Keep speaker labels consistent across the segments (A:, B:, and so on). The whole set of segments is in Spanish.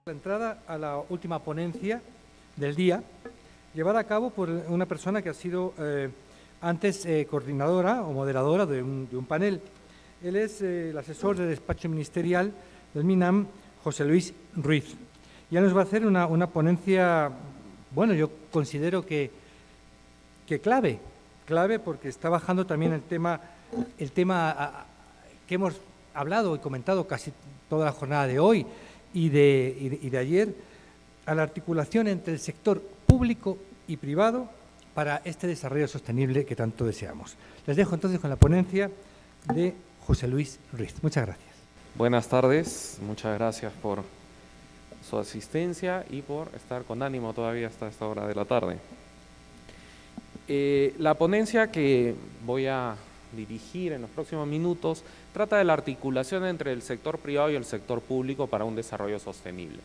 A: La entrada a la última ponencia del día, llevada a cabo por una persona que ha sido antes coordinadora o moderadora de un panel. Él es el asesor de despacho ministerial del MINAM, José Luis Ruiz. Ya nos va a hacer una ponencia, bueno, yo considero que clave porque está bajando también el tema que hemos hablado y comentado casi toda la jornada de hoy y de ayer, a la articulación entre el sector público y privado para este desarrollo sostenible que tanto deseamos. Les dejo entonces con la ponencia de José Luis Ruiz. Muchas gracias.
B: Buenas tardes, muchas gracias por su asistencia y por estar con ánimo todavía hasta esta hora de la tarde. La ponencia que voy a dirigir en los próximos minutos trata de la articulación entre el sector privado y el sector público para un desarrollo sostenible.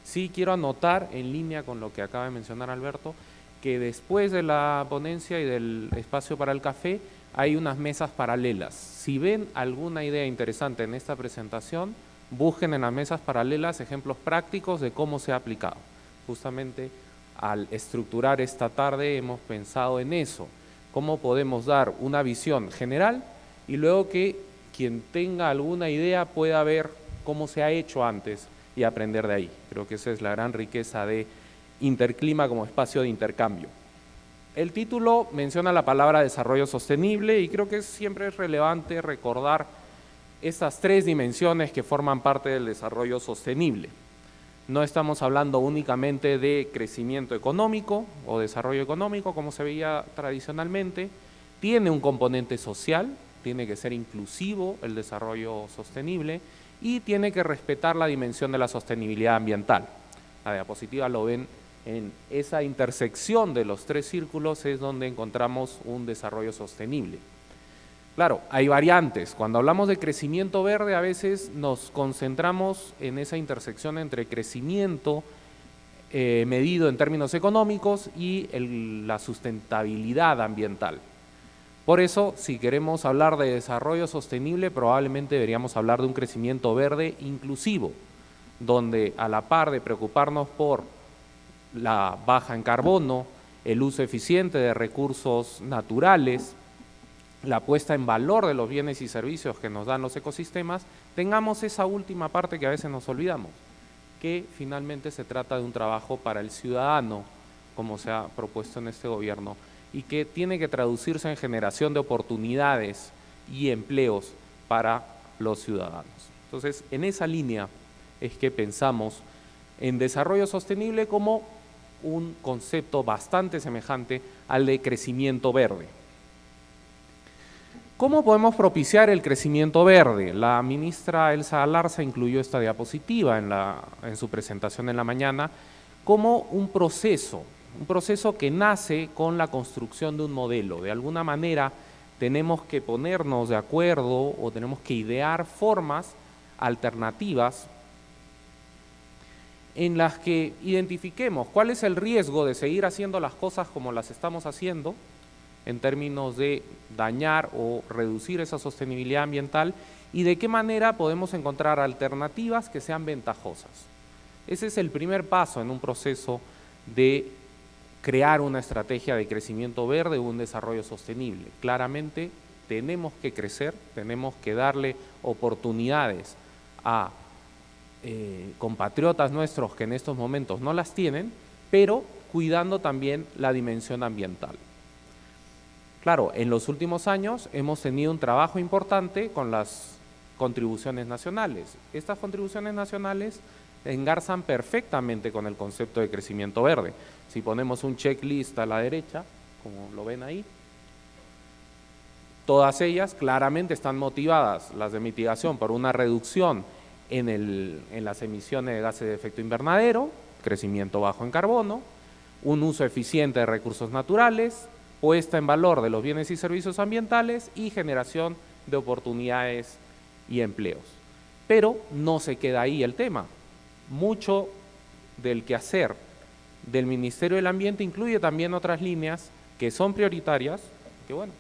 B: Sí quiero anotar, en línea con lo que acaba de mencionar Alberto, que después de la ponencia y del espacio para el café hay unas mesas paralelas. Si ven alguna idea interesante en esta presentación, busquen en las mesas paralelas ejemplos prácticos de cómo se ha aplicado. Justamente al estructurar esta tarde hemos pensado en eso, cómo podemos dar una visión general y luego que quien tenga alguna idea pueda ver cómo se ha hecho antes y aprender de ahí. Creo que esa es la gran riqueza de Interclima como espacio de intercambio. El título menciona la palabra desarrollo sostenible y creo que siempre es relevante recordar estas tres dimensiones que forman parte del desarrollo sostenible. No estamos hablando únicamente de crecimiento económico o desarrollo económico como se veía tradicionalmente, tiene un componente social, tiene que ser inclusivo el desarrollo sostenible y tiene que respetar la dimensión de la sostenibilidad ambiental. La diapositiva lo ven en esa intersección de los tres círculos es donde encontramos un desarrollo sostenible. Claro, hay variantes. Cuando hablamos de crecimiento verde, a veces nos concentramos en esa intersección entre crecimiento medido en términos económicos y la sustentabilidad ambiental. Por eso, si queremos hablar de desarrollo sostenible, probablemente deberíamos hablar de un crecimiento verde inclusivo, donde a la par de preocuparnos por la baja en carbono, el uso eficiente de recursos naturales, la puesta en valor de los bienes y servicios que nos dan los ecosistemas, tengamos esa última parte que a veces nos olvidamos, que finalmente se trata de un trabajo para el ciudadano, como se ha propuesto en este gobierno, y que tiene que traducirse en generación de oportunidades y empleos para los ciudadanos. Entonces, en esa línea es que pensamos en desarrollo sostenible como un concepto bastante semejante al de crecimiento verde. ¿Cómo podemos propiciar el crecimiento verde? La ministra Elsa Alarza incluyó esta diapositiva en su presentación en la mañana como un proceso que nace con la construcción de un modelo. De alguna manera tenemos que ponernos de acuerdo o tenemos que idear formas alternativas en las que identifiquemos cuál es el riesgo de seguir haciendo las cosas como las estamos haciendo en términos de dañar o reducir esa sostenibilidad ambiental y de qué manera podemos encontrar alternativas que sean ventajosas. Ese es el primer paso en un proceso de crear una estrategia de crecimiento verde o un desarrollo sostenible. Claramente tenemos que crecer, tenemos que darle oportunidades a compatriotas nuestros que en estos momentos no las tienen, pero cuidando también la dimensión ambiental. Claro, en los últimos años hemos tenido un trabajo importante con las contribuciones nacionales. Estas contribuciones nacionales engarzan perfectamente con el concepto de crecimiento verde. Si ponemos un checklist a la derecha, como lo ven ahí, todas ellas claramente están motivadas, las de mitigación, por una reducción en las emisiones de gases de efecto invernadero, crecimiento bajo en carbono, un uso eficiente de recursos naturales, puesta en valor de los bienes y servicios ambientales y generación de oportunidades y empleos. Pero no se queda ahí el tema. Mucho del quehacer del Ministerio del Ambiente incluye también otras líneas que son prioritarias, que bueno,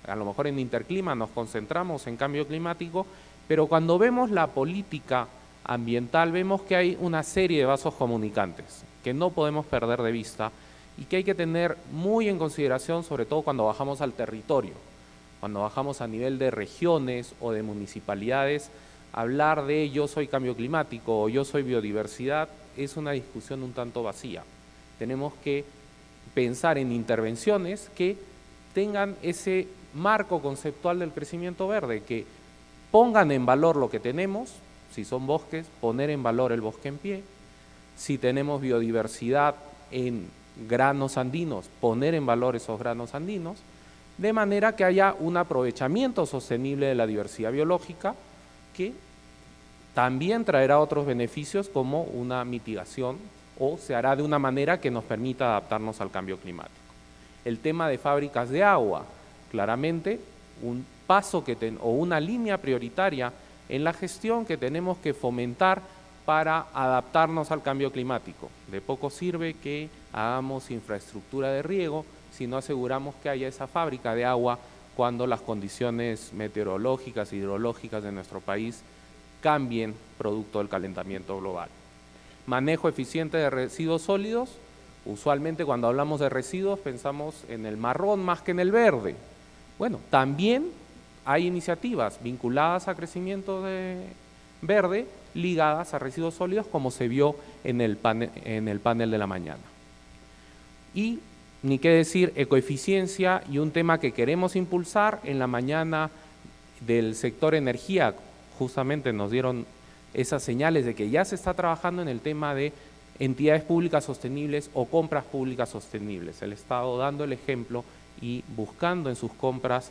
B: a lo mejor en Interclima nos concentramos en cambio climático, pero cuando vemos la política ambiental, vemos que hay una serie de vasos comunicantes que no podemos perder de vista y que hay que tener muy en consideración, sobre todo cuando bajamos al territorio, cuando bajamos a nivel de regiones o de municipalidades. Hablar de yo soy cambio climático o yo soy biodiversidad es una discusión un tanto vacía. Tenemos que pensar en intervenciones que tengan ese marco conceptual del crecimiento verde, que pongan en valor lo que tenemos. Si son bosques, poner en valor el bosque en pie. Si tenemos biodiversidad en granos andinos, poner en valor esos granos andinos, de manera que haya un aprovechamiento sostenible de la diversidad biológica que también traerá otros beneficios como una mitigación o se hará de una manera que nos permita adaptarnos al cambio climático. El tema de fábricas de agua, claramente un paso o una línea prioritaria en la gestión que tenemos que fomentar para adaptarnos al cambio climático. De poco sirve que hagamos infraestructura de riego si no aseguramos que haya esa fábrica de agua cuando las condiciones meteorológicas e hidrológicas de nuestro país cambien producto del calentamiento global. Manejo eficiente de residuos sólidos. Usualmente cuando hablamos de residuos pensamos en el marrón más que en el verde. Bueno, también hay iniciativas vinculadas a crecimiento verde ligadas a residuos sólidos, como se vio en el panel de la mañana. Y ni qué decir, ecoeficiencia y un tema que queremos impulsar en la mañana del sector energía. Justamente nos dieron esas señales de que ya se está trabajando en el tema de entidades públicas sostenibles o compras públicas sostenibles. El Estado dando el ejemplo y buscando en sus compras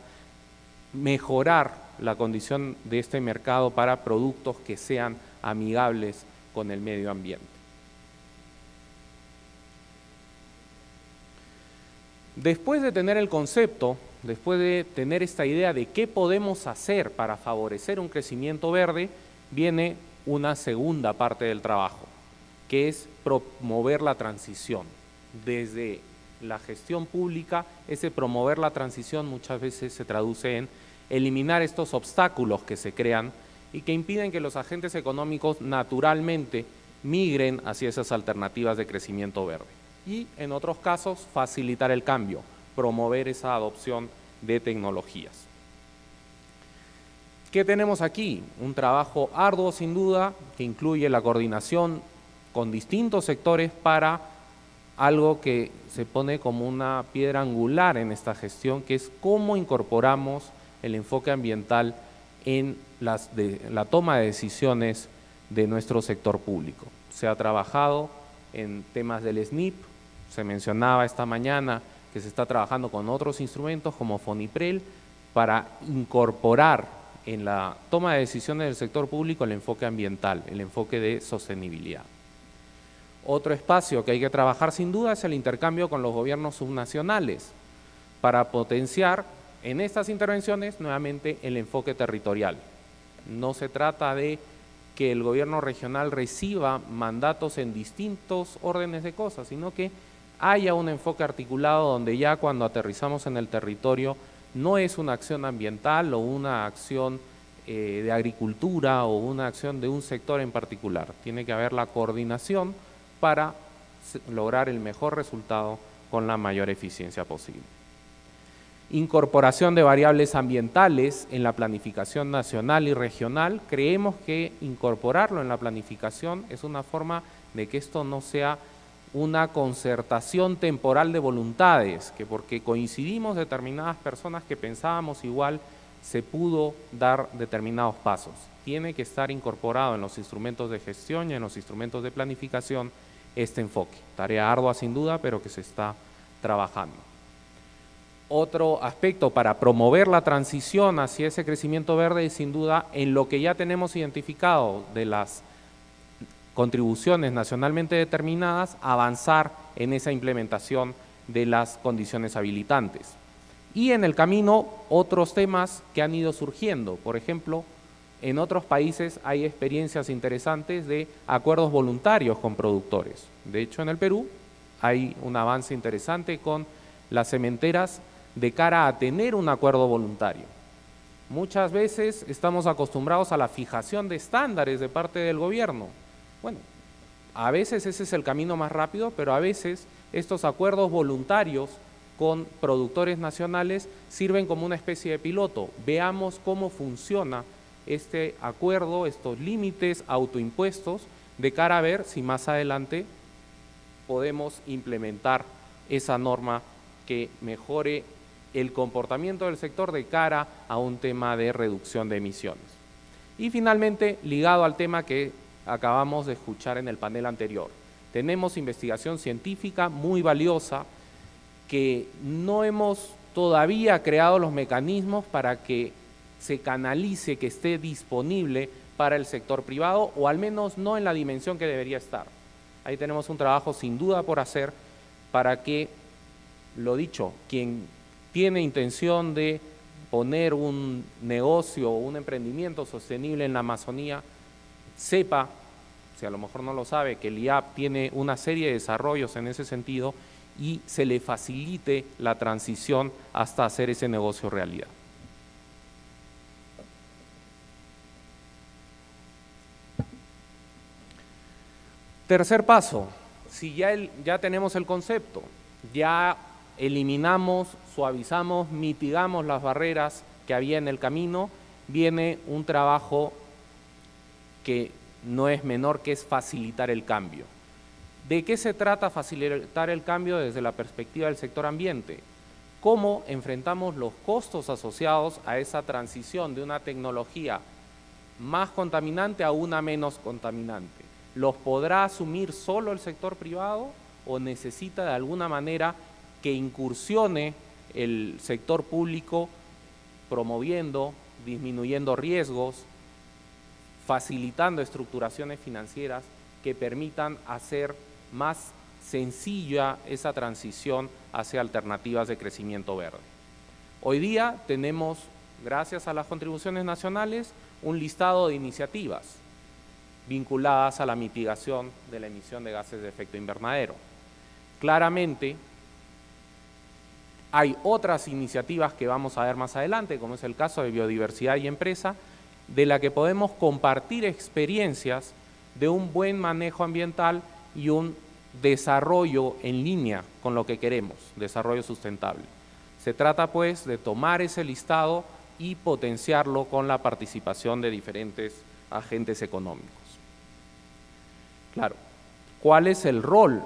B: mejorar la condición de este mercado para productos que sean amigables con el medio ambiente. Después de tener el concepto, después de tener esta idea de qué podemos hacer para favorecer un crecimiento verde, viene una segunda parte del trabajo, que es promover la transición. Desde la gestión pública, ese promover la transición muchas veces se traduce en eliminar estos obstáculos que se crean y que impiden que los agentes económicos naturalmente migren hacia esas alternativas de crecimiento verde. Y en otros casos, facilitar el cambio, promover esa adopción de tecnologías. ¿Qué tenemos aquí? Un trabajo arduo sin duda, que incluye la coordinación con distintos sectores para algo que se pone como una piedra angular en esta gestión, que es cómo incorporamos el enfoque ambiental en la toma de decisiones de nuestro sector público. Se ha trabajado en temas del SNIP, se mencionaba esta mañana que se está trabajando con otros instrumentos como FONIPREL para incorporar en la toma de decisiones del sector público el enfoque ambiental, el enfoque de sostenibilidad. Otro espacio que hay que trabajar sin duda es el intercambio con los gobiernos subnacionales para potenciar en estas intervenciones nuevamente el enfoque territorial. No se trata de que el gobierno regional reciba mandatos en distintos órdenes de cosas, sino que haya un enfoque articulado donde ya cuando aterrizamos en el territorio no es una acción ambiental o una acción de agricultura o una acción de un sector en particular. Tiene que haber la coordinación para lograr el mejor resultado con la mayor eficiencia posible. Incorporación de variables ambientales en la planificación nacional y regional. Creemos que incorporarlo en la planificación es una forma de que esto no sea una concertación temporal de voluntades, que porque coincidimos determinadas personas que pensábamos igual, se pudo dar determinados pasos. Tiene que estar incorporado en los instrumentos de gestión y en los instrumentos de planificación este enfoque. Tarea ardua sin duda, pero que se está trabajando. Otro aspecto para promover la transición hacia ese crecimiento verde es sin duda en lo que ya tenemos identificado de las contribuciones nacionalmente determinadas, avanzar en esa implementación de las condiciones habilitantes. Y en el camino otros temas que han ido surgiendo. Por ejemplo, en otros países hay experiencias interesantes de acuerdos voluntarios con productores. De hecho, en el Perú hay un avance interesante con las cementeras de cara a tener un acuerdo voluntario. Muchas veces estamos acostumbrados a la fijación de estándares de parte del gobierno. Bueno, a veces ese es el camino más rápido, pero a veces estos acuerdos voluntarios con productores nacionales sirven como una especie de piloto. Veamos cómo funciona este acuerdo, estos límites autoimpuestos, de cara a ver si más adelante podemos implementar esa norma que mejore el comportamiento del sector de cara a un tema de reducción de emisiones. Y finalmente, ligado al tema que acabamos de escuchar en el panel anterior, tenemos investigación científica muy valiosa que no hemos todavía creado los mecanismos para que se canalice, que esté disponible para el sector privado, o al menos no en la dimensión que debería estar. Ahí tenemos un trabajo sin duda por hacer para que, lo dicho, quien tiene intención de poner un negocio o un emprendimiento sostenible en la Amazonía, sepa, si a lo mejor no lo sabe, que el IAP tiene una serie de desarrollos en ese sentido y se le facilite la transición hasta hacer ese negocio realidad. Tercer paso, si ya tenemos el concepto, ya eliminamos, suavizamos, mitigamos las barreras que había en el camino, viene un trabajo que no es menor, que es facilitar el cambio. ¿De qué se trata facilitar el cambio desde la perspectiva del sector ambiente? ¿Cómo enfrentamos los costos asociados a esa transición de una tecnología más contaminante a una menos contaminante? ¿Los podrá asumir solo el sector privado o necesita de alguna manera que incursione el sector público promoviendo, disminuyendo riesgos, facilitando estructuraciones financieras que permitan hacer más sencilla esa transición hacia alternativas de crecimiento verde? Hoy día tenemos, gracias a las contribuciones nacionales, un listado de iniciativas vinculadas a la mitigación de la emisión de gases de efecto invernadero. Claramente, hay otras iniciativas que vamos a ver más adelante, como es el caso de biodiversidad y empresa, de la que podemos compartir experiencias de un buen manejo ambiental y un desarrollo en línea con lo que queremos, desarrollo sustentable. Se trata pues de tomar ese listado y potenciarlo con la participación de diferentes agentes económicos. Claro, ¿cuál es el rol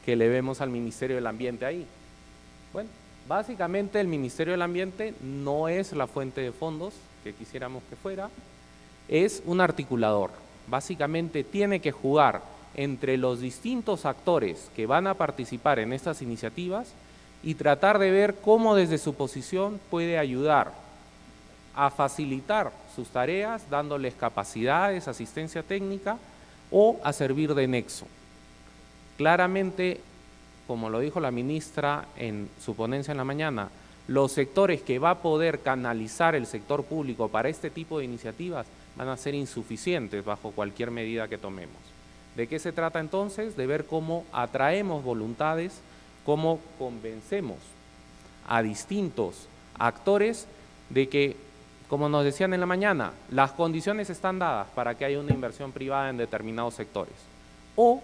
B: que le vemos al Ministerio del Ambiente ahí? Bueno, básicamente el Ministerio del Ambiente no es la fuente de fondos que quisiéramos que fuera, es un articulador. Básicamente tiene que jugar entre los distintos actores que van a participar en estas iniciativas y tratar de ver cómo desde su posición puede ayudar a facilitar sus tareas, dándoles capacidades, asistencia técnica o a servir de nexo. Claramente, como lo dijo la ministra en su ponencia en la mañana, los sectores que va a poder canalizar el sector público para este tipo de iniciativas van a ser insuficientes bajo cualquier medida que tomemos. ¿De qué se trata entonces? De ver cómo atraemos voluntades, cómo convencemos a distintos actores de que, como nos decían en la mañana, las condiciones están dadas para que haya una inversión privada en determinados sectores. O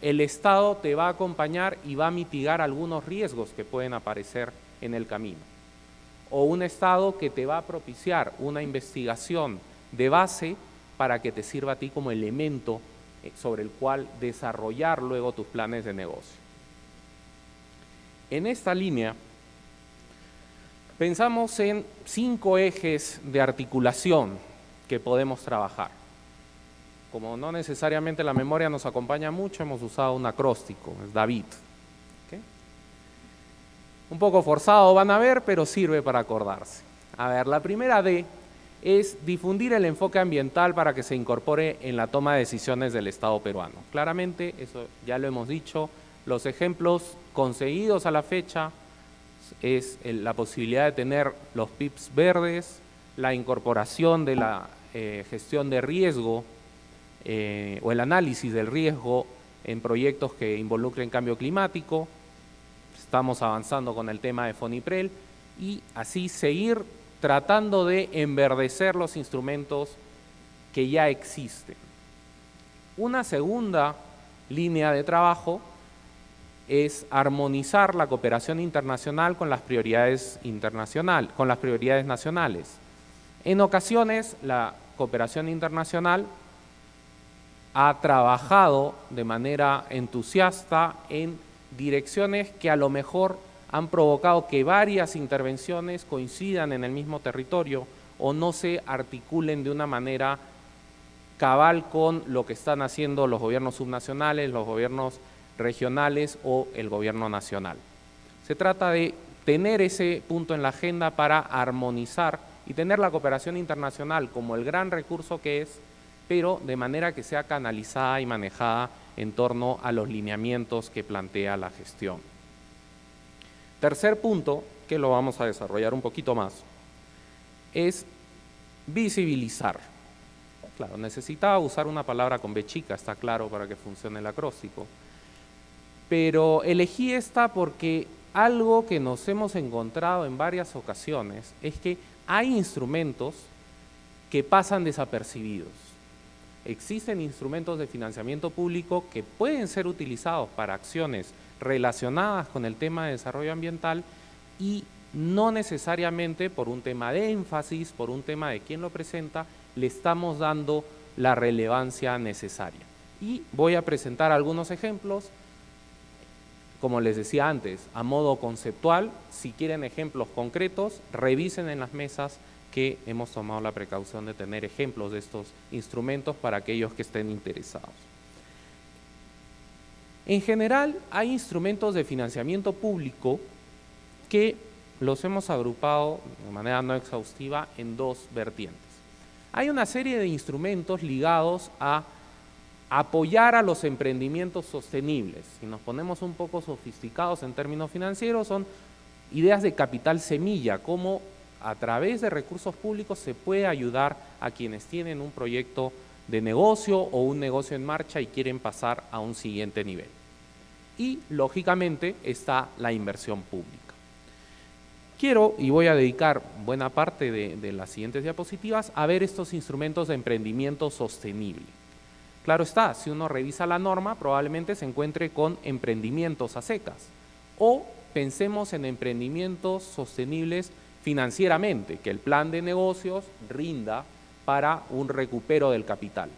B: el Estado te va a acompañar y va a mitigar algunos riesgos que pueden aparecer en el camino. O un Estado que te va a propiciar una investigación de base para que te sirva a ti como elemento sobre el cual desarrollar luego tus planes de negocio. En esta línea, pensamos en 5 ejes de articulación que podemos trabajar. Como no necesariamente la memoria nos acompaña mucho, hemos usado un acróstico, es David. ¿Okay? Un poco forzado van a ver, pero sirve para acordarse. A ver, la primera D es difundir el enfoque ambiental para que se incorpore en la toma de decisiones del Estado peruano. Claramente, eso ya lo hemos dicho, los ejemplos conseguidos a la fecha es la posibilidad de tener los PIBs verdes, la incorporación de la gestión de riesgo o el análisis del riesgo en proyectos que involucren cambio climático. Estamos avanzando con el tema de FONIPREL y así seguir tratando de enverdecer los instrumentos que ya existen. Una segunda línea de trabajo es armonizar la cooperación internacional con las prioridades nacionales. En ocasiones, la cooperación internacional ha trabajado de manera entusiasta en direcciones que a lo mejor han provocado que varias intervenciones coincidan en el mismo territorio o no se articulen de una manera cabal con lo que están haciendo los gobiernos subnacionales, los gobiernos regionales o el gobierno nacional. Se trata de tener ese punto en la agenda para armonizar y tener la cooperación internacional como el gran recurso que es, pero de manera que sea canalizada y manejada en torno a los lineamientos que plantea la gestión. Tercer punto, que lo vamos a desarrollar un poquito más, es visibilizar. Claro, necesitaba usar una palabra con B chica, está claro, para que funcione el acróstico. Pero elegí esta porque algo que nos hemos encontrado en varias ocasiones es que hay instrumentos que pasan desapercibidos. Existen instrumentos de financiamiento público que pueden ser utilizados para acciones relacionadas con el tema de desarrollo ambiental y no necesariamente por un tema de énfasis, por un tema de quién lo presenta, le estamos dando la relevancia necesaria. Y voy a presentar algunos ejemplos, como les decía antes, a modo conceptual. Si quieren ejemplos concretos, revisen en las mesas que hemos tomado la precaución de tener ejemplos de estos instrumentos para aquellos que estén interesados. En general, hay instrumentos de financiamiento público que los hemos agrupado de manera no exhaustiva en dos vertientes. Hay una serie de instrumentos ligados a apoyar a los emprendimientos sostenibles. Si nos ponemos un poco sofisticados en términos financieros, son ideas de capital semilla, cómo a través de recursos públicos se puede ayudar a quienes tienen un proyecto de negocio o un negocio en marcha y quieren pasar a un siguiente nivel. Y, lógicamente, está la inversión pública. Quiero, y voy a dedicar buena parte de las siguientes diapositivas, a ver estos instrumentos de emprendimiento sostenible. Claro está, si uno revisa la norma, probablemente se encuentre con emprendimientos a secas. O pensemos en emprendimientos sostenibles financieramente, que el plan de negocios rinda para un recupero del capital.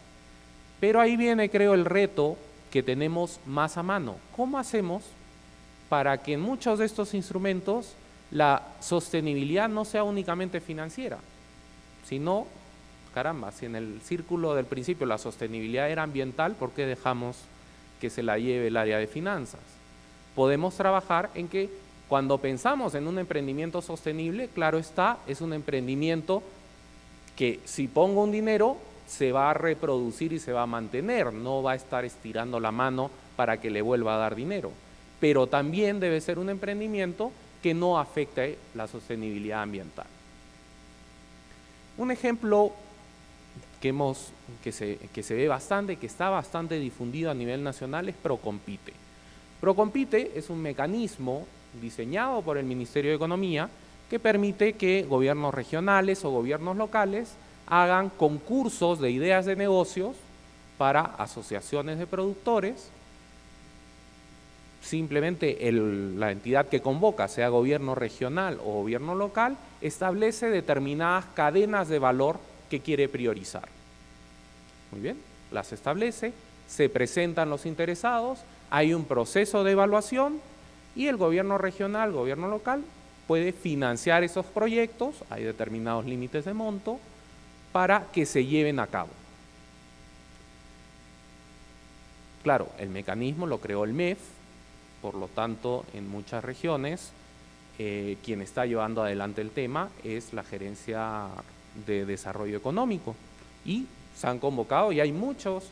B: Pero ahí viene, creo, el reto que tenemos más a mano. ¿Cómo hacemos para que en muchos de estos instrumentos la sostenibilidad no sea únicamente financiera, sino, caramba, si en el círculo del principio la sostenibilidad era ambiental, ¿por qué dejamos que se la lleve el área de finanzas? Podemos trabajar en que cuando pensamos en un emprendimiento sostenible, claro está, es un emprendimiento que si pongo un dinero se va a reproducir y se va a mantener, no va a estar estirando la mano para que le vuelva a dar dinero. Pero también debe ser un emprendimiento que no afecte la sostenibilidad ambiental. Un ejemplo que se ve bastante, que está bastante difundido a nivel nacional, es Procompite. Procompite es un mecanismo diseñado por el Ministerio de Economía que permite que gobiernos regionales o gobiernos locales hagan concursos de ideas de negocios para asociaciones de productores. Simplemente la entidad que convoca, sea gobierno regional o gobierno local, establece determinadas cadenas de valor que quiere priorizar. Muy bien, las establece, se presentan los interesados, hay un proceso de evaluación y el gobierno regional, gobierno local, puede financiar esos proyectos, hay determinados límites de monto, para que se lleven a cabo. Claro, el mecanismo lo creó el MEF, por lo tanto, en muchas regiones, quien está llevando adelante el tema es la Gerencia de Desarrollo Económico y se han convocado y hay muchas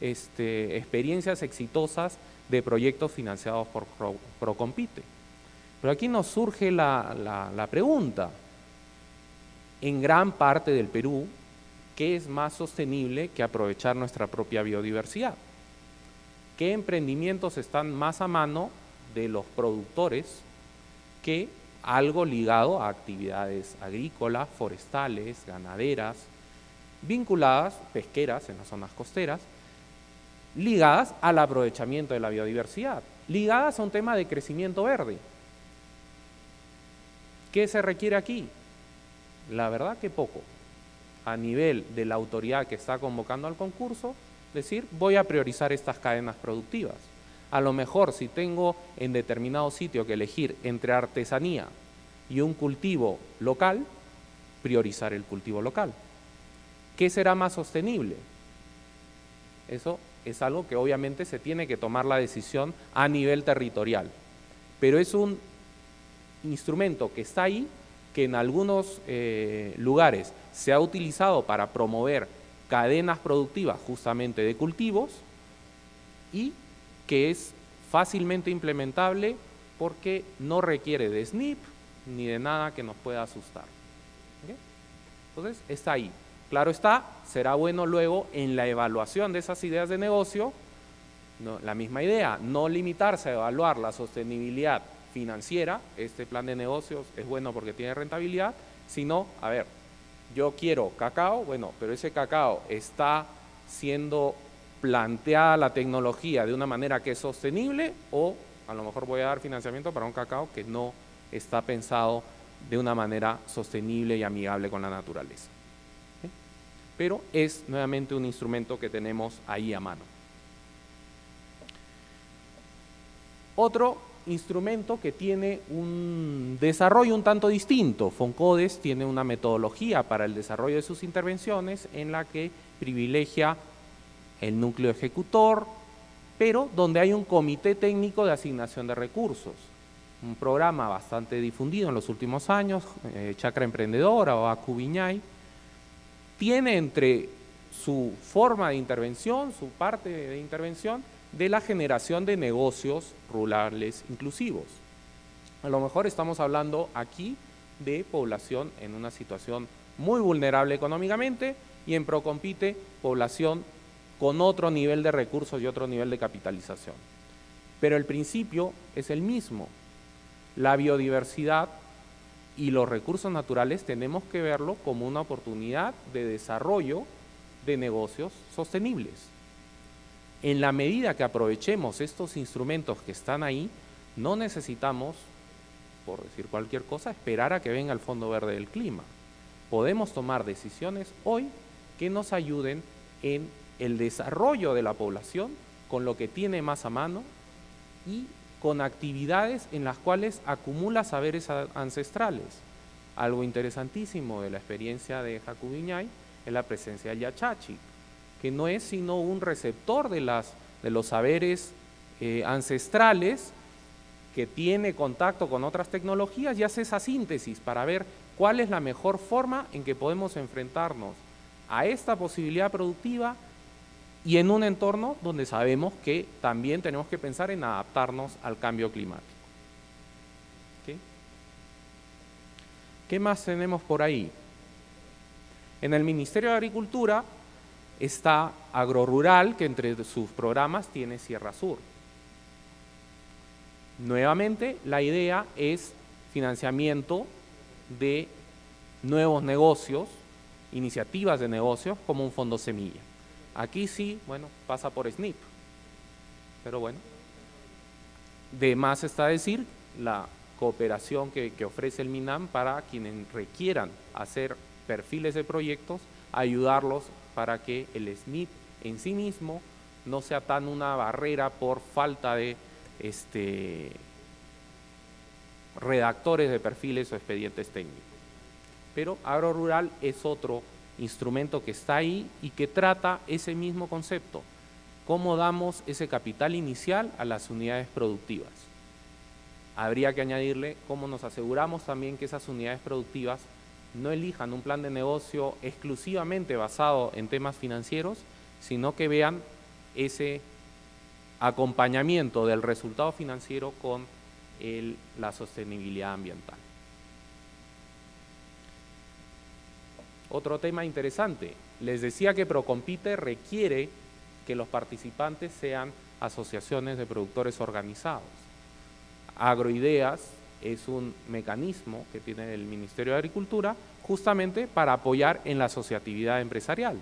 B: experiencias exitosas de proyectos financiados por Procompite. Pero aquí nos surge la pregunta, en gran parte del Perú, ¿qué es más sostenible que aprovechar nuestra propia biodiversidad? ¿Qué emprendimientos están más a mano de los productores que algo ligado a actividades agrícolas, forestales, ganaderas, vinculadas, pesqueras en las zonas costeras, ligadas al aprovechamiento de la biodiversidad, ligadas a un tema de crecimiento verde. ¿Qué se requiere aquí? La verdad que poco. A nivel de la autoridad que está convocando al concurso, decir, voy a priorizar estas cadenas productivas. A lo mejor si tengo en determinado sitio que elegir entre artesanía y un cultivo local, priorizar el cultivo local. ¿Qué será más sostenible? Eso es algo que obviamente se tiene que tomar la decisión a nivel territorial, pero es un instrumento que está ahí, que en algunos lugares se ha utilizado para promover cadenas productivas justamente de cultivos y que es fácilmente implementable porque no requiere de SNIP ni de nada que nos pueda asustar. ¿Okay? Entonces, está ahí. Claro está, será bueno luego en la evaluación de esas ideas de negocio, la misma idea, no limitarse a evaluar la sostenibilidad financiera, este plan de negocios es bueno porque tiene rentabilidad, sino, a ver, yo quiero cacao, bueno, pero ese cacao está siendo planteada la tecnología de una manera que es sostenible, o a lo mejor voy a dar financiamiento para un cacao que no está pensado de una manera sostenible y amigable con la naturaleza. ¿Sí? Pero es nuevamente un instrumento que tenemos ahí a mano. Otro instrumento que tiene un desarrollo un tanto distinto. FONCODES tiene una metodología para el desarrollo de sus intervenciones en la que privilegia el núcleo ejecutor, pero donde hay un comité técnico de asignación de recursos. Un programa bastante difundido en los últimos años, Chacra Emprendedora o ACU Viñay, tiene entre su forma de intervención, su parte de intervención, de la generación de negocios rurales inclusivos. A lo mejor estamos hablando aquí de población en una situación muy vulnerable económicamente y en Procompite población con otro nivel de recursos y otro nivel de capitalización. Pero el principio es el mismo. La biodiversidad y los recursos naturales tenemos que verlo como una oportunidad de desarrollo de negocios sostenibles. En la medida que aprovechemos estos instrumentos que están ahí, no necesitamos, por decir cualquier cosa, esperar a que venga el Fondo Verde del Clima. Podemos tomar decisiones hoy que nos ayuden en el desarrollo de la población con lo que tiene más a mano y con actividades en las cuales acumula saberes ancestrales. Algo interesantísimo de la experiencia de Jacubiñay es la presencia del Yachachi, que no es sino un receptor de los saberes ancestrales, que tiene contacto con otras tecnologías y hace esa síntesis para ver cuál es la mejor forma en que podemos enfrentarnos a esta posibilidad productiva y en un entorno donde sabemos que también tenemos que pensar en adaptarnos al cambio climático. ¿Okay? ¿Qué más tenemos por ahí? En el Ministerio de Agricultura está Agrorural, que entre sus programas tiene Sierra Sur. Nuevamente, la idea es financiamiento de nuevos negocios, iniciativas de negocios, como un fondo semilla. Aquí sí, bueno, pasa por SNIP, pero bueno, de más está decir la cooperación que ofrece el MINAM para quienes requieran hacer perfiles de proyectos, ayudarlos para que el SNIP en sí mismo no sea tan una barrera por falta de redactores de perfiles o expedientes técnicos. Pero Agrorural es otro instrumento que está ahí y que trata ese mismo concepto, cómo damos ese capital inicial a las unidades productivas. Habría que añadirle cómo nos aseguramos también que esas unidades productivas no elijan un plan de negocio exclusivamente basado en temas financieros, sino que vean ese acompañamiento del resultado financiero con la sostenibilidad ambiental. Otro tema interesante, les decía que Procompite requiere que los participantes sean asociaciones de productores organizados. Agroideas es un mecanismo que tiene el Ministerio de Agricultura justamente para apoyar en la asociatividad empresarial.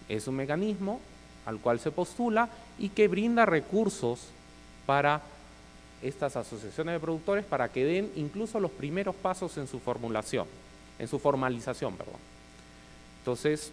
B: Es un mecanismo al cual se postula y que brinda recursos para estas asociaciones de productores para que den incluso los primeros pasos en su formalización, perdón. Entonces,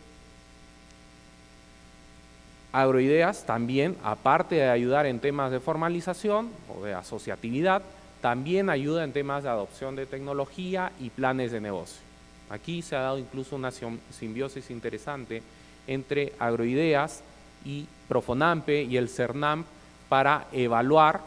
B: Agroideas también, aparte de ayudar en temas de formalización o de asociatividad, también ayuda en temas de adopción de tecnología y planes de negocio. Aquí se ha dado incluso una simbiosis interesante entre Agroideas y Profonampe y el CERNAMP para evaluar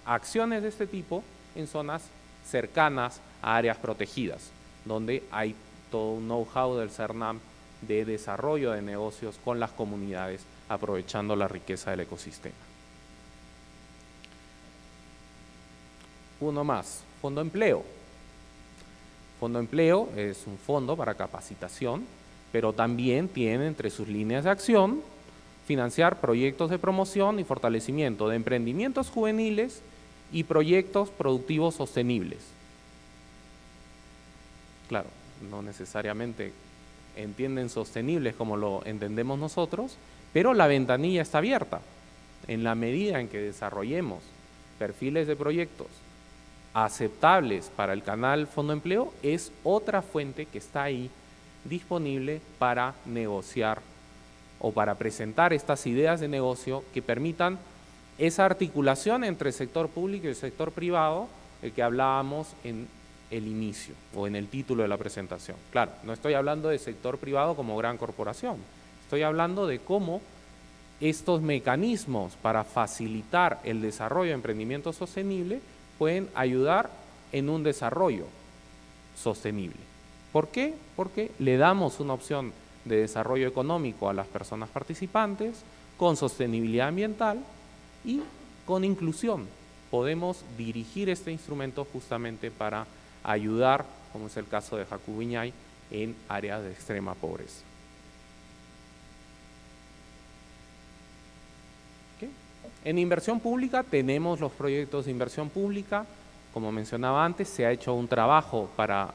B: acciones de este tipo en zonas cercanas a áreas protegidas, donde hay todo un know-how del CERNAMP de desarrollo de negocios con las comunidades, aprovechando la riqueza del ecosistema. Uno más, Fondo Empleo. Fondo Empleo es un fondo para capacitación, pero también tiene entre sus líneas de acción financiar proyectos de promoción y fortalecimiento de emprendimientos juveniles y proyectos productivos sostenibles. Claro, no necesariamente entienden sostenibles como lo entendemos nosotros, pero la ventanilla está abierta. En la medida en que desarrollemos perfiles de proyectos aceptables para el canal Fondo Empleo, es otra fuente que está ahí disponible para negociar o para presentar estas ideas de negocio que permitan esa articulación entre el sector público y el sector privado, el que hablábamos en el inicio o en el título de la presentación. Claro, no estoy hablando de sector privado como gran corporación, estoy hablando de cómo estos mecanismos para facilitar el desarrollo de emprendimiento sostenible pueden ayudar en un desarrollo sostenible. ¿Por qué? Porque le damos una opción de desarrollo económico a las personas participantes, con sostenibilidad ambiental y con inclusión. Podemos dirigir este instrumento justamente para ayudar, como es el caso de Jacubiñay, en áreas de extrema pobreza. ¿Okay? En inversión pública tenemos los proyectos de inversión pública. Como mencionaba antes, se ha hecho un trabajo para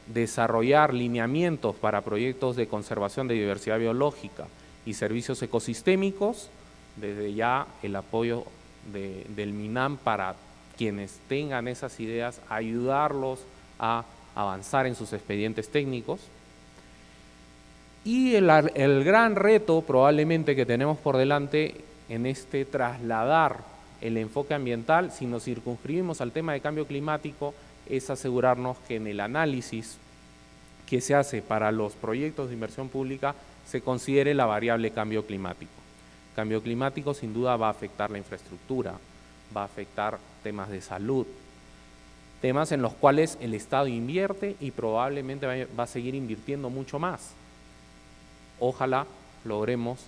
B: desarrollar lineamientos para proyectos de conservación de diversidad biológica y servicios ecosistémicos, desde ya el apoyo del MINAM para quienes tengan esas ideas, ayudarlos a avanzar en sus expedientes técnicos. Y el gran reto probablemente que tenemos por delante en este trasladar el enfoque ambiental, si nos circunscribimos al tema de cambio climático, es asegurarnos que en el análisis que se hace para los proyectos de inversión pública se considere la variable cambio climático. Cambio climático sin duda va a afectar la infraestructura, va a afectar temas de salud, temas en los cuales el Estado invierte y probablemente va a seguir invirtiendo mucho más. Ojalá logremos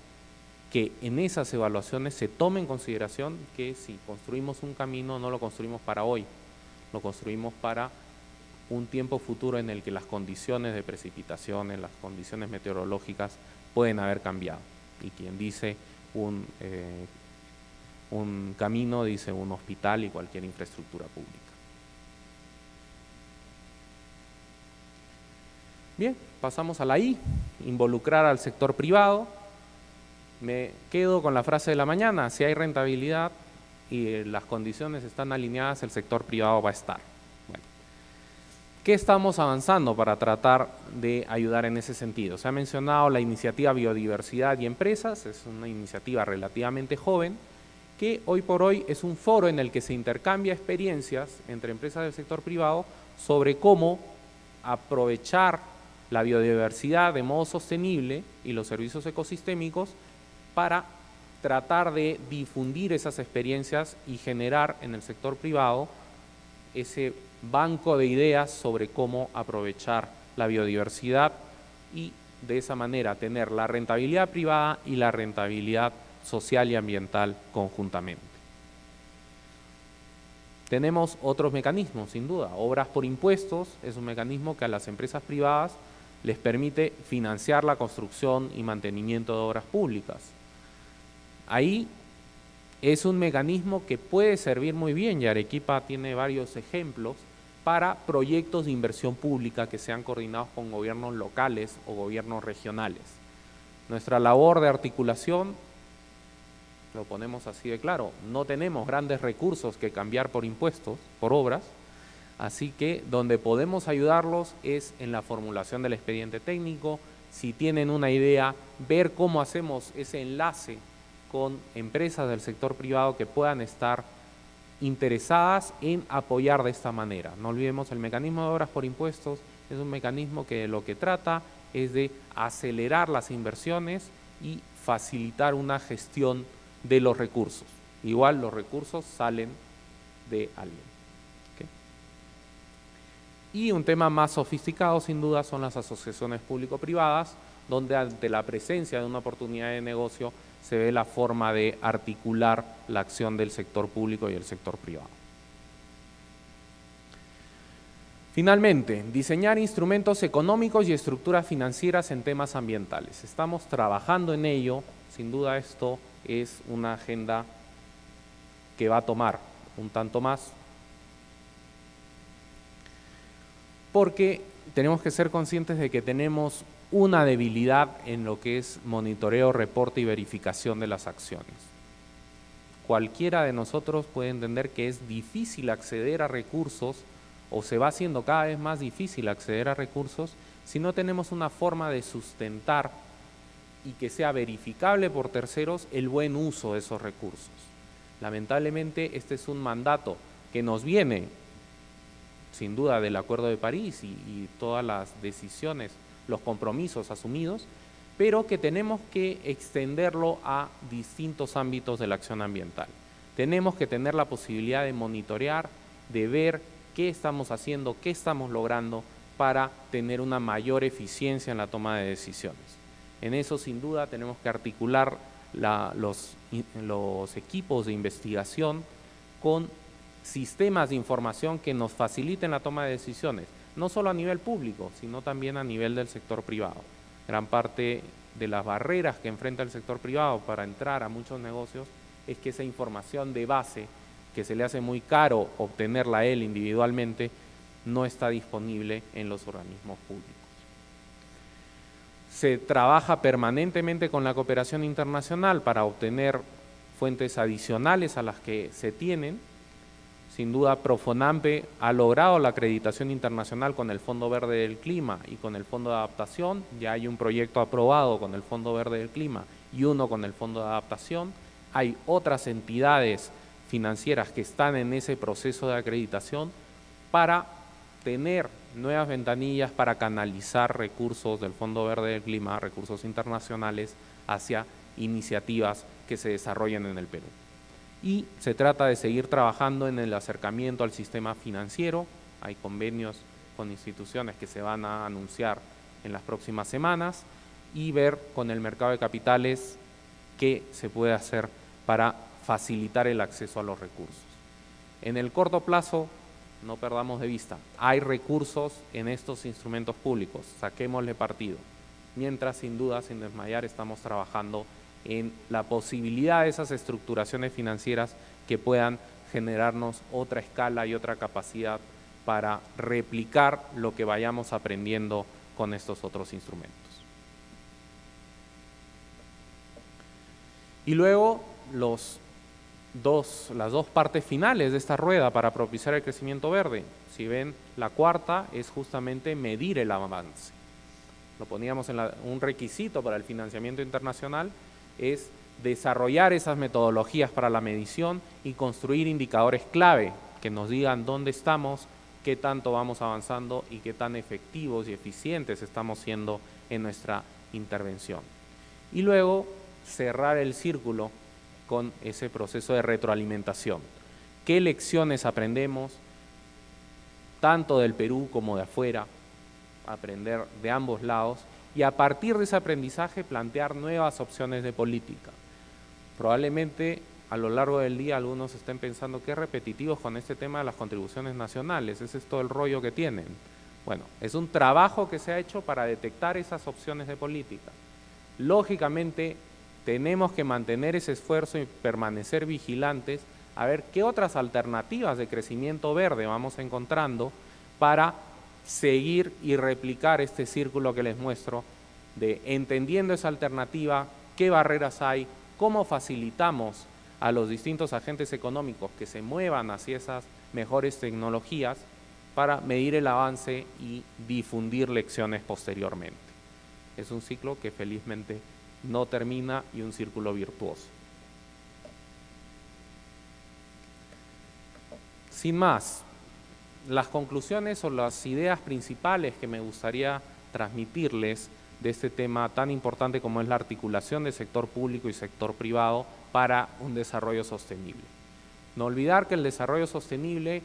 B: que en esas evaluaciones se tome en consideración que si construimos un camino no lo construimos para hoy, lo construimos para un tiempo futuro en el que las condiciones de precipitación, las condiciones meteorológicas pueden haber cambiado. Y quien dice un camino, dice un hospital y cualquier infraestructura pública. Bien, pasamos a la I, involucrar al sector privado. Me quedo con la frase de la mañana: si hay rentabilidad y las condiciones están alineadas, el sector privado va a estar. Bueno, ¿qué estamos avanzando para tratar de ayudar en ese sentido? Se ha mencionado la iniciativa Biodiversidad y Empresas, es una iniciativa relativamente joven, que hoy por hoy es un foro en el que se intercambia experiencias entre empresas del sector privado sobre cómo aprovechar la biodiversidad de modo sostenible y los servicios ecosistémicos para tratar de difundir esas experiencias y generar en el sector privado ese banco de ideas sobre cómo aprovechar la biodiversidad y de esa manera tener la rentabilidad privada y la rentabilidad social y ambiental conjuntamente. Tenemos otros mecanismos, sin duda. Obras por impuestos es un mecanismo que a las empresas privadas les permite financiar la construcción y mantenimiento de obras públicas. Ahí es un mecanismo que puede servir muy bien, y Arequipa tiene varios ejemplos, para proyectos de inversión pública que sean coordinados con gobiernos locales o gobiernos regionales. Nuestra labor de articulación, lo ponemos así de claro, no tenemos grandes recursos que cambiar por impuestos, por obras, así que donde podemos ayudarlos es en la formulación del expediente técnico. Si tienen una idea, ver cómo hacemos ese enlace con empresas del sector privado que puedan estar interesadas en apoyar de esta manera. No olvidemos, el mecanismo de obras por impuestos es un mecanismo que lo que trata es de acelerar las inversiones y facilitar una gestión de los recursos. Igual los recursos salen de alguien. ¿Okay? Y un tema más sofisticado, sin duda, son las asociaciones público-privadas, donde ante la presencia de una oportunidad de negocio se ve la forma de articular la acción del sector público y el sector privado. Finalmente, diseñar instrumentos económicos y estructuras financieras en temas ambientales. Estamos trabajando en ello. Sin duda esto es una agenda que va a tomar un tanto más, porque tenemos que ser conscientes de que tenemos una debilidad en lo que es monitoreo, reporte y verificación de las acciones. Cualquiera de nosotros puede entender que es difícil acceder a recursos, o se va haciendo cada vez más difícil acceder a recursos, si no tenemos una forma de sustentar y que sea verificable por terceros el buen uso de esos recursos. Lamentablemente este es un mandato que nos viene sin duda del Acuerdo de París y todas las decisiones, los compromisos asumidos, pero que tenemos que extenderlo a distintos ámbitos de la acción ambiental. Tenemos que tener la posibilidad de monitorear, de ver qué estamos haciendo, qué estamos logrando para tener una mayor eficiencia en la toma de decisiones. En eso, sin duda, tenemos que articular los equipos de investigación con sistemas de información que nos faciliten la toma de decisiones, no solo a nivel público, sino también a nivel del sector privado. Gran parte de las barreras que enfrenta el sector privado para entrar a muchos negocios es que esa información de base, que se le hace muy caro obtenerla él individualmente, no está disponible en los organismos públicos. Se trabaja permanentemente con la cooperación internacional para obtener fuentes adicionales a las que se tienen. Sin duda, Profonampe ha logrado la acreditación internacional con el Fondo Verde del Clima y con el Fondo de Adaptación. Ya hay un proyecto aprobado con el Fondo Verde del Clima y uno con el Fondo de Adaptación. Hay otras entidades financieras que están en ese proceso de acreditación para tener nuevas ventanillas para canalizar recursos del Fondo Verde del Clima, recursos internacionales, hacia iniciativas que se desarrollen en el Perú. Y se trata de seguir trabajando en el acercamiento al sistema financiero. Hay convenios con instituciones que se van a anunciar en las próximas semanas y ver con el mercado de capitales qué se puede hacer para facilitar el acceso a los recursos. En el corto plazo, no perdamos de vista, hay recursos en estos instrumentos públicos, saquémosle partido. Mientras, sin duda, sin desmayar, estamos trabajando en la posibilidad de esas estructuraciones financieras que puedan generarnos otra escala y otra capacidad para replicar lo que vayamos aprendiendo con estos otros instrumentos. Y luego las dos partes finales de esta rueda para propiciar el crecimiento verde. Si ven, la cuarta es justamente medir el avance. Lo poníamos en un requisito para el financiamiento internacional, es desarrollar esas metodologías para la medición y construir indicadores clave que nos digan dónde estamos, qué tanto vamos avanzando y qué tan efectivos y eficientes estamos siendo en nuestra intervención. Y luego cerrar el círculo con ese proceso de retroalimentación. ¿Qué lecciones aprendemos, tanto del Perú como de afuera? Aprender de ambos lados y a partir de ese aprendizaje plantear nuevas opciones de política. Probablemente a lo largo del día algunos estén pensando qué repetitivos con este tema de las contribuciones nacionales, ese es todo el rollo que tienen. Bueno, es un trabajo que se ha hecho para detectar esas opciones de política. Lógicamente tenemos que mantener ese esfuerzo y permanecer vigilantes a ver qué otras alternativas de crecimiento verde vamos encontrando para seguir y replicar este círculo que les muestro de entendiendo esa alternativa, qué barreras hay, cómo facilitamos a los distintos agentes económicos que se muevan hacia esas mejores tecnologías para medir el avance y difundir lecciones posteriormente. Es un ciclo que felizmente no termina y un círculo virtuoso. Sin más, las conclusiones o las ideas principales que me gustaría transmitirles de este tema tan importante como es la articulación de sector público y sector privado para un desarrollo sostenible. No olvidar que el desarrollo sostenible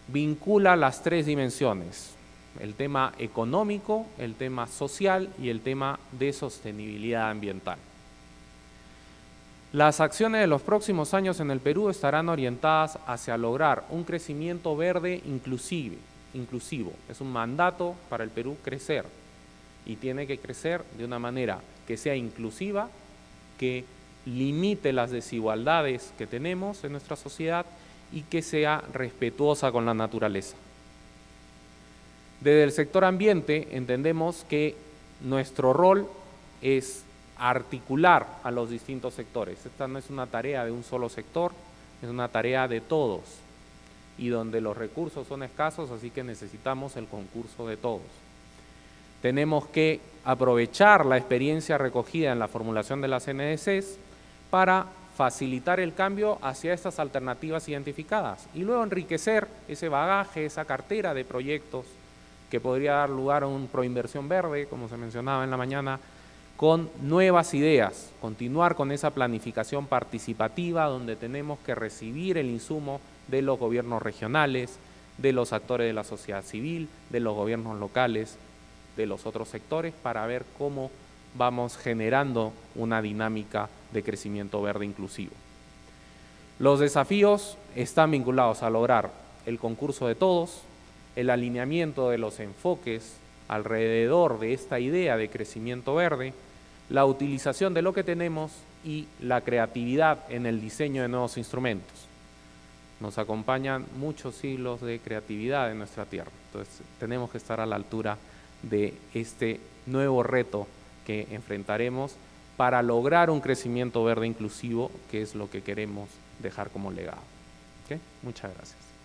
B: vincula las tres dimensiones: el tema económico, el tema social y el tema de sostenibilidad ambiental. Las acciones de los próximos años en el Perú estarán orientadas hacia lograr un crecimiento verde inclusivo. Es un mandato para el Perú crecer y tiene que crecer de una manera que sea inclusiva, que limite las desigualdades que tenemos en nuestra sociedad y que sea respetuosa con la naturaleza. Desde el sector ambiente entendemos que nuestro rol es articular a los distintos sectores. Esta no es una tarea de un solo sector, es una tarea de todos y donde los recursos son escasos, así que necesitamos el concurso de todos. Tenemos que aprovechar la experiencia recogida en la formulación de las NDCs para facilitar el cambio hacia estas alternativas identificadas y luego enriquecer ese bagaje, esa cartera de proyectos que podría dar lugar a un proinversión verde, como se mencionaba en la mañana, con nuevas ideas, continuar con esa planificación participativa donde tenemos que recibir el insumo de los gobiernos regionales, de los actores de la sociedad civil, de los gobiernos locales, de los otros sectores, para ver cómo vamos generando una dinámica de crecimiento verde inclusivo. Los desafíos están vinculados a lograr el concurso de todos, el alineamiento de los enfoques alrededor de esta idea de crecimiento verde, la utilización de lo que tenemos y la creatividad en el diseño de nuevos instrumentos. Nos acompañan muchos siglos de creatividad en nuestra tierra, entonces tenemos que estar a la altura de este nuevo reto que enfrentaremos para lograr un crecimiento verde inclusivo, que es lo que queremos dejar como legado. ¿Okay? Muchas gracias.